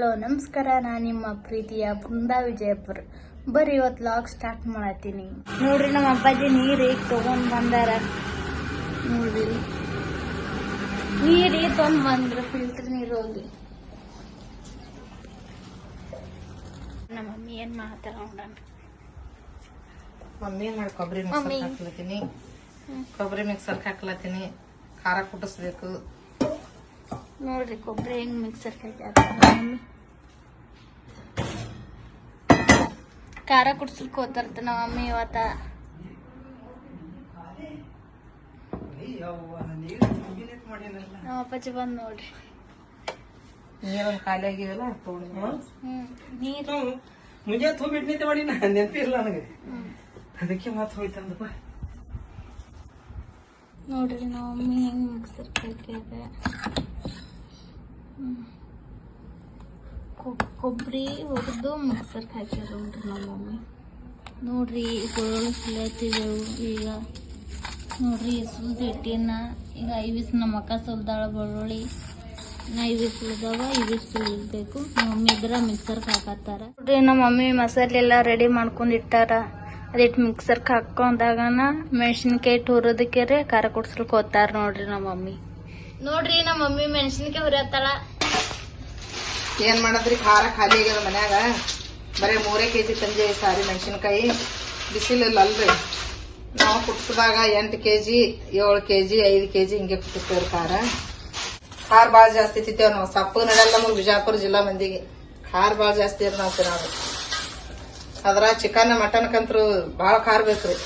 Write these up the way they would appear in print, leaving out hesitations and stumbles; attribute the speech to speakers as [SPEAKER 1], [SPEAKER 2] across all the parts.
[SPEAKER 1] Hello ನಮಸ್ಕಾರ, ನಾನು ನಿಮ್ಮ ಪ್ರೀತಿಯ ಬೃಂದಾ ವಿಜಯಪುರ. ಬರ್ರಿ ಇವತ್ತು ಲಾಗ್ ಸ್ಟಾರ್ಟ್ ಮಾಡತ್ತೀನಿ. ನೋಡ್ರಿ ನಮ್ಮ ಅಪ್ಪಾಜಿ ನೀರು ಈಗ ತಗೊಂಡ್ ಬಂದಾರ. ನೋಡ್ರಿ ನೀರು ಈಗ ತೊಗೊಂಡ್ ಬಂದ್ರ ಫಿಲ್ಟರ್ ನೀರು ಹೋಗಿ. ನಮ್ಮ ಮಮ್ಮಿ ಏನ್ ಮಾಡ್ತಾರ ನೋಡೋಣ.
[SPEAKER 2] ಮಮ್ಮಿ ಮಾಡಿ ಕೊಬ್ಬರಿ ಮಿಕ್ಸರ್ ಹಾಕ್ಲತ್ತೀನಿ. ಕೊಬ್ಬರಿ ಮಿಕ್ಸರ್ ಹಾಕ್ಲತ್ತೀನಿ. ಖಾರ ಕುಟ್ಟಿಸ್ಬೇಕು.
[SPEAKER 1] ನೋಡ್ರಿ ಕೊಬ್ಬರಿ ಹೆಂಗ್ ಮಿಕ್ಸರ್ ಮಮ್ಮಿ ಖಾರ ಕುಡ್ಸಲ್ಕ್ ಹೋತಾರತ ನಮ್ಮ ಮಮ್ಮಿ ಇವತ್ತ. ನಮ್ಮ ಅಪ್ಪಾಜಿ ಬಂದ್ ನೋಡ್ರಿ.
[SPEAKER 2] ನೀರೊಂದು ಖಾಲಿ ಆಗಿವಲ್ಲ
[SPEAKER 1] ನೀರು
[SPEAKER 2] ಮುಂಜಾನೆ ಹೋಗ್ಬಿಟ್ಟು ನಿಂತೆ ಮಾಡಿ ನೆನಪಿಲ್ಲ ನನಗೆ, ಅದಕ್ಕೆ ಮತ್ತೆ ಹೋಯ್ತಂದಪ್ಪ.
[SPEAKER 1] ನೋಡ್ರಿ ನಮ್ಮ ಮಮ್ಮಿ ಹೆಂಗ್ ಮಿಕ್ಸರ್ ಹಾಕ್ಯಾರ. ಕೊಬ್ಬರಿ ಹುರಿದು ಮಿಕ್ಸರ್ ಹಾಕ್ಯಾರ ನೋಡ್ರಿ ನಮ್ಮ ಮಮ್ಮಿ. ನೋಡ್ರಿ ಬೆಳ್ಳುಳ್ಳಿ ಸುಲಿಯತ್ತಿದ್ದೆವು ಈಗ. ನೋಡ್ರಿ ಸುಲ್ದಿಟ್ಟಿನ ಈಗ ಐವಿಸ್ ನಮ್ಮ ಅಕ್ಕ ಸುಲ್ದಾಳ ಬೆಳ್ಳುಳ್ಳಿ. ಐವಿಸ್ ಸುಲಿದವ ಐವಿಸ್ ಸುಲಿಬೇಕು. ನಮ್ಮ ಮಮ್ಮಿ ಇದ್ರ ಮಿಕ್ಸರ್ಗೆ ಹಾಕತ್ತಾರ. ನೋಡ್ರಿ ನಮ್ಮ ಮಮ್ಮಿ ಮಸಾಲೆ ಎಲ್ಲ ರೆಡಿ ಮಾಡ್ಕೊಂಡ್ ಇಟ್ಟಾರ. ಅದಿಟ್ಟು ಮಿಕ್ಸರ್ಗೆ ಹಾಕೊಂಡಾಗನ ಮೆಣಸಿನ್ಕಾಯಿ ಹುರೋದಕ್ಕೆ ಖಾರ ಕುಡ್ಸ್ಲಿಕ್ಕೆ ಹೋಗ್ತಾರ ನೋಡ್ರಿ ನಮ್ಮ ಮಮ್ಮಿ. ನೋಡ್ರಿ ನಮ್ಮ ಮಮ್ಮಿ ಮೆಣಸಿನ್ಕಾಯಿ ಹುರಿಯತ್ತಾಳ.
[SPEAKER 2] ಏನ್ ಮಾಡದ್ರಿ, ಖಾರ ಖಾಲಿ ಆಗ್ಯದ ಮನ್ಯಾಗ. ಬರೀ 3 kg ತಂದೆ ಸಾರಿ ಮೆಣಸಿನ್ಕಾಯಿ. ಬಿಸಿಲಿಲ್ಲ ಅಲ್ರಿ, ನಾವು ಕುಟ್ಸದಾಗ 8 kg 7 kg 5 kg ಹಿಂಗೆ ಕುಟ್ಟಿಸ್ತೇವ್ರಿ. ಖಾರ ಭಾಳ ಜಾಸ್ತಿ ತಿಂತೇವ್ ನಾವು. ಸಪ್ಪು ನಡೆಯಲ್ಲ ನಮ್ಗೆ ಬಿಜಾಪುರ ಜಿಲ್ಲಾ ಮಂದಿಗೆ. ಖಾರ ಭಾಳ ಜಾಸ್ತಿ ಇರ್ ನಾವು ತಿನ್ನೋದು. ಅದ್ರ ಚಿಕನ್ ಮಟನ್ ಕಂತ್ರು ಭಾಳ ಖಾರ ಬೇಕ್ರಿ.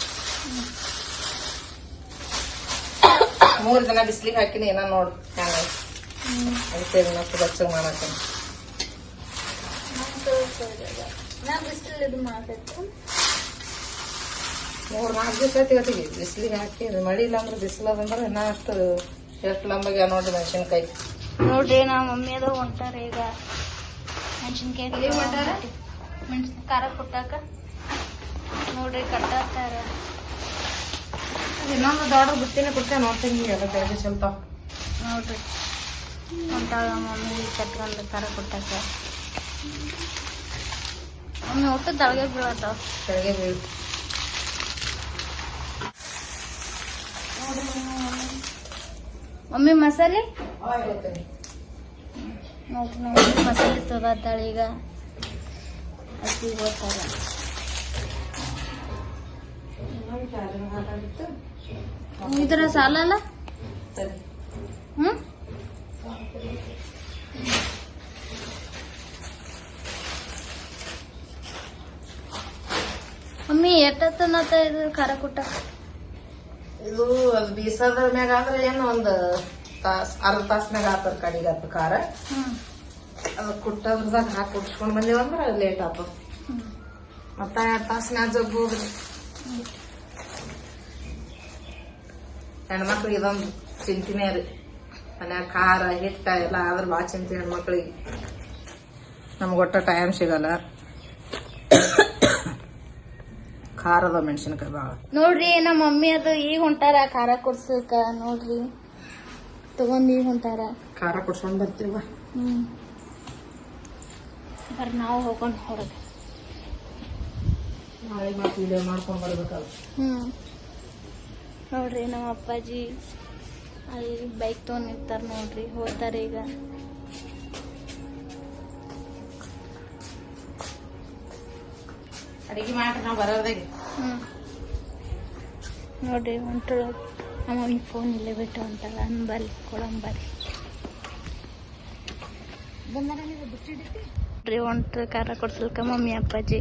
[SPEAKER 2] 3 ದಿನ ಬಿಸಿಲಿಗೆ ಹಾಕಿನಿ ಏನ ನೋಡು ಹ್ಯಾಂಗ ಅದಕ್ಕೆ ಮತ್ತೆ ಬೆಚ್ಚಗೆ ಮಾಡತ್ತೀನಿ. 3-4 ದಿವಸ ಆಯ್ತಿಗತ್ತಿಗೆ ಬಿಸಿಲಿಗೆ ಹಾಕಿ. ಮಳಿ ಇಲ್ಲ ಅಂದ್ರೆ ಬಿಸಿಲದಂದ್ರೆ ಇನ್ನ ಅಷ್ಟು ಎಷ್ಟು ಲಂಬಗೆ ನೋಡ್ರಿ ಮೆಣಸಿನ್ಕಾಯಿ.
[SPEAKER 1] ನೋಡ್ರಿ ನಮ್ಮ ಮಮ್ಮಿ ಅದು ಹೊಂಟಾರ ಈಗ ಮೆಣಸಿನ್ಕಾಯಿ ಖಾರ ಕೊಟ್ಟಾಕ. ನೋಡ್ರಿ ಕಟ್ಟಾತಾರ.
[SPEAKER 2] ಇನ್ನೊಂದು ದೊಡ್ಡ ಬುತ್ತಿನ ಕೊಟ್ಟೆ ನೋಡ್ತೀನಿ ಎಲ್ಲ ಬೇರೆ ಸ್ವಲ್ಪ.
[SPEAKER 1] ನೋಡ್ರಿ ಹೊಂಟಾಳ ಮಮ್ಮಿ ಕಟ್ಕೊಂಡು ಖಾರ ಕೊಟ್ಟಾಕ. ಮಮ್ಮಿ ಒಟ್ಟು ತಳಗೆ ಬೀಳತ್ತಾವ.
[SPEAKER 2] ಕೆಳಗೆ ಬೀಳು.
[SPEAKER 1] ಮಮ್ಮಿ ಮಸಾಲೆ ನೋಡ್ರಿ ಮಮ್ಮಿ ಮಸಾಲೆ ತಗೋತಾಳ ಈಗ. ಅಕ್ಕಿ ಹೋಗ್ತಾರ. ಇದರ ಸಾಲಲ್ಲ. ಮಮ್ಮಿ ಎಷ್ಟೊತ್ತನತ್ತ ಇದು ಖಾರ ಕುಟ್ಟ?
[SPEAKER 2] ಇದು ಅದು ಬೀಸದ್ರ ಮ್ಯಾಗ ಆದ್ರೆ ಏನು ಒಂದು ಅರ್ಧ ತಾಸ್ನಾಗ ಆತದ ಕಡಿಗತ್ತ ಖಾರ. ಅದು ಕುಟ್ಟದ್ರದಾಗ ಹಾಕಿ ಕುಟ್ಸ್ಕೊಂಡ್ ಬಂದೇವಂದ್ರ ಲೇಟ್ ಆತದ. ಮತ್ತ 2 ತಾಸ್ನ್ಯಾಗ ಜಗ್ಗೋದ್ರಿ. ಹೆಣ್ಮಕ್ಳಿಗೆ ಇದೊಂದು ಚಿಂತಿನೇ ರೀ. ಮನ್ಯಾಗ ಖಾರ ಹಿಟ್ಟ ಎಲ್ಲ ಆದ್ರೆ ಭಾಳ ಚಿಂತೆ ಹೆಣ್ಮಕ್ಳಿಗೆ. ನಮ್ಗೆ ಒಟ್ಟ ಟೈಮ್ ಸಿಗಲ್ಲ. ಖಾರದ ಮೆಣಸಿನ್ಕಾಯಿ ಭಾಳ.
[SPEAKER 1] ನೋಡ್ರಿ ನಮ್ಮ ಮಮ್ಮಿ ಅದು ಈಗ ಹೊಂಟಾರ ಖಾರ ಕೊಡ್ಸಕ. ನೋಡ್ರಿ ತಗೊಂಡ್ ಈಗ ಹೊಂಟಾರ.
[SPEAKER 2] ಖಾರ ಕುಡ್ಸ್ಕೊಂಡ್ ಬರ್ತೀವ.
[SPEAKER 1] ಬರ್ರಿ ನಾವು ಹೋಗೋಣ ಹೊರಗೆ.
[SPEAKER 2] ನಾಳೆ ಮತ್ತೆ ವಿಡಿಯೋ ಮಾಡ್ಕೊಂಡ್ ಬರ್ಬೇಕಲ್ಲ.
[SPEAKER 1] ನೋಡ್ರಿ ನಮ್ಮ ಅಪ್ಪಾಜಿ ಅಲ್ಲಿ ಬೈಕ್ ತಗೊಂಡ್ ನಿಂತಾರ. ನೋಡ್ರಿ ಹೋಗ್ತಾರ ಈಗ.
[SPEAKER 2] ಅಡಿಗೆ ಮಾಡ್ರಿ ನಾವು ಬರೋದಾಗೆ.
[SPEAKER 1] ನೋಡ್ರಿ ಹೊಂಟಳು ನಮ್ಮ ಮಮ್ಮಿ. ಫೋನ್ ಇಲ್ಲೇ ಬಿಟ್ಟು ಹೊಂಟಲ್ಲ. ಅಂಬಲ್ಲಿ ಕೊಡಂಬರಿ ನೋಡ್ರಿ ಹೊಂಟ್ರ ಖಾರ ಕೊಡ್ಸಲ್ಕ ಮಮ್ಮಿ ಅಪ್ಪಾಜಿ.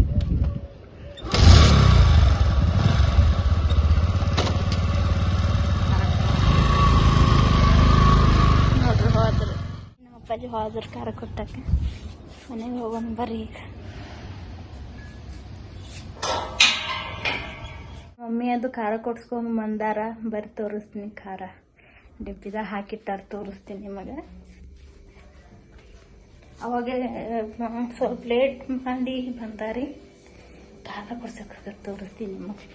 [SPEAKER 1] ನೋಡ್ರಿ ಹೋದ್ರು ನಮ್ಮ ಅಪ್ಪಾಜಿ ಹೋದ್ರ ಖಾರ ಕೊಟ್ಟಕ್ಕೆ. ಮನೆಗೆ ಹೋಗೋಣ ಬರ್ರಿ ಈಗ. ಮಮ್ಮಿ ಅದು ಖಾರ ಕೊಡ್ಸ್ಕೊಂಡ್ ಬಂದಾರ. ಬರ್ರಿ ತೋರಿಸ್ತೀನಿ. ಖಾರ ಡಿಬ್ಬಿದಾಗ ಹಾಕಿಟ್ಟಾರ, ತೋರಿಸ್ತೀನಿ ನಿಮಗೆ. ಅವಾಗ ಸ್ವಲ್ಪ ಲೇಟ್ ಮಾಡಿ ಬಂದಾರಿ. ಖಾರ ಕೊಡ್ಸಕ್ಕೆ ತೋರಿಸ್ತೀನಿ ನಿಮಗೆ.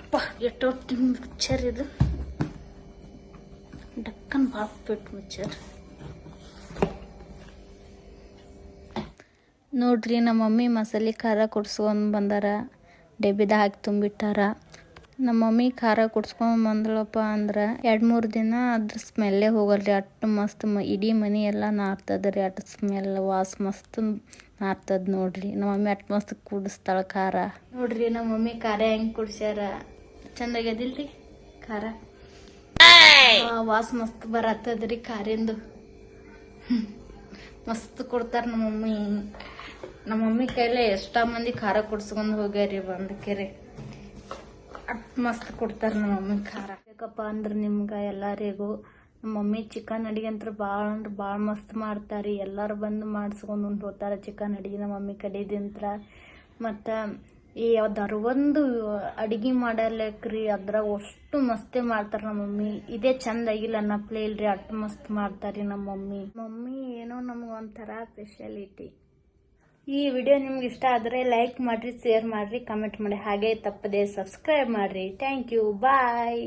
[SPEAKER 1] ಅಪ್ಪ ಎಷ್ಟು ಮಿಕ್ಚರ್ ಇದು. ಡಕ್ಕನ್ ಭಾಳ ಬಿಟ್ಟು ಮಿಕ್ಚರ್. ನೋಡ್ರಿ ನಮ್ಮ ಮಮ್ಮಿ ಮಸಾಲೆ ಖಾರ ಕುಡ್ಸ್ಕೊಂಡು ಬಂದಾರ, ಡಬ್ಬಿದಾಗ ಹಾಕಿ ತುಂಬಿಟ್ಟಾರ. ನಮ್ಮ ಮಮ್ಮಿ ಖಾರ ಕುಡ್ಸ್ಕೊಂಡು ಬಂದಳಪ್ಪ ಅಂದ್ರೆ 2-3 ದಿನ ಅದ್ರ ಸ್ಮೆಲ್ಲೇ ಹೋಗಲ್ರಿ. ಅಷ್ಟು ಮಸ್ತ್ ಇಡೀ ಮನೆ ಎಲ್ಲ ನಾರ್ತದ ರೀ. ಅಷ್ಟು ಸ್ಮೆಲ್ ವಾಸ ಮಸ್ತ್ ನಾರ್ತದ ನೋಡ್ರಿ. ನಮ್ಮ ಮಮ್ಮಿ ಅಷ್ಟು ಮಸ್ತ್ ಕುಡಿಸ್ತಾಳ ಖಾರ. ನೋಡ್ರಿ ನಮ್ಮ ಮಮ್ಮಿ ಖಾರ ಹೆಂಗೆ ಕುಡ್ಸ್ಯಾರ, ಚಂದಾಗ್ಯದಿಲ್ರಿ ಖಾರ. ವಾಸ ಮಸ್ತ್ ಬರತ್ತದ್ರಿ ಖಾರಿಂದು. ಮಸ್ತ್ ಕೊಡ್ತಾರ ನಮ್ಮ ಮಮ್ಮಿ ಕೈಲೇ ಎಷ್ಟ ಮಂದಿ ಖಾರ ಕುಡ್ಸ್ಕೊಂಡ್ ಹೋಗ್ಯಾರಿ ಬಂದಕೆರೆ. ಅಟ್ ಮಸ್ತ್ ಕೊಡ್ತಾರ ನಮ್ಮ ಮಮ್ಮಿ ಖಾರ. ಬೇಕಪ್ಪ ಅಂದ್ರ ನಿಮ್ಗ ಎಲ್ಲಾರಿಗೂ ನಮ್ಮ ಮಮ್ಮಿ ಚಿಕನ್ ಅಡಿಗೆ ಅಂತ ಭಾಳ ಮಸ್ತ್ ಮಾಡ್ತಾರಿ. ಎಲ್ಲಾರು ಬಂದು ಮಾಡಿಸ್ಕೊಂಡು ಹೋಗ್ತಾರ ಚಿಕನ್ ಅಡಿಗೆ ನಮ್ಮ ಮಮ್ಮಿ ಕಡೆದಿಂತ್ರ. ಮತ್ತ ಯಾವ್ದಾರು ಒಂದು ಅಡಿಗೆ ಮಾಡಲಕ್ರಿ ಅದ್ರಾಗ ಅಷ್ಟು ಮಸ್ತೆ ಮಾಡ್ತಾರ ನಮ್ಮ ಮಮ್ಮಿ. ಇದೇ ಚಂದ ಆಗಿಲ್ಲ ಅನ್ನಪ್ಲೇ ಇಲ್ರಿ, ಅಷ್ಟು ಮಸ್ತ್ ಮಾಡ್ತಾರಿ ನಮ್ಮ ಮಮ್ಮಿ ಏನೋ ನಮ್ಗೆ ಒಂಥರ ಸ್ಪೆಷಾಲಿಟಿ. ಈ ವಿಡಿಯೋ ನಿಮ್ಗೆ ಇಷ್ಟ ಆದರೆ ಲೈಕ್ ಮಾಡ್ರಿ, ಶೇರ್ ಮಾಡ್ರಿ, ಕಮೆಂಟ್ ಮಾಡಿ, ಹಾಗೆ ತಪ್ಪದೆ ಸಬ್ಸ್ಕ್ರೈಬ್ ಮಾಡ್ರಿ. Thank you, bye.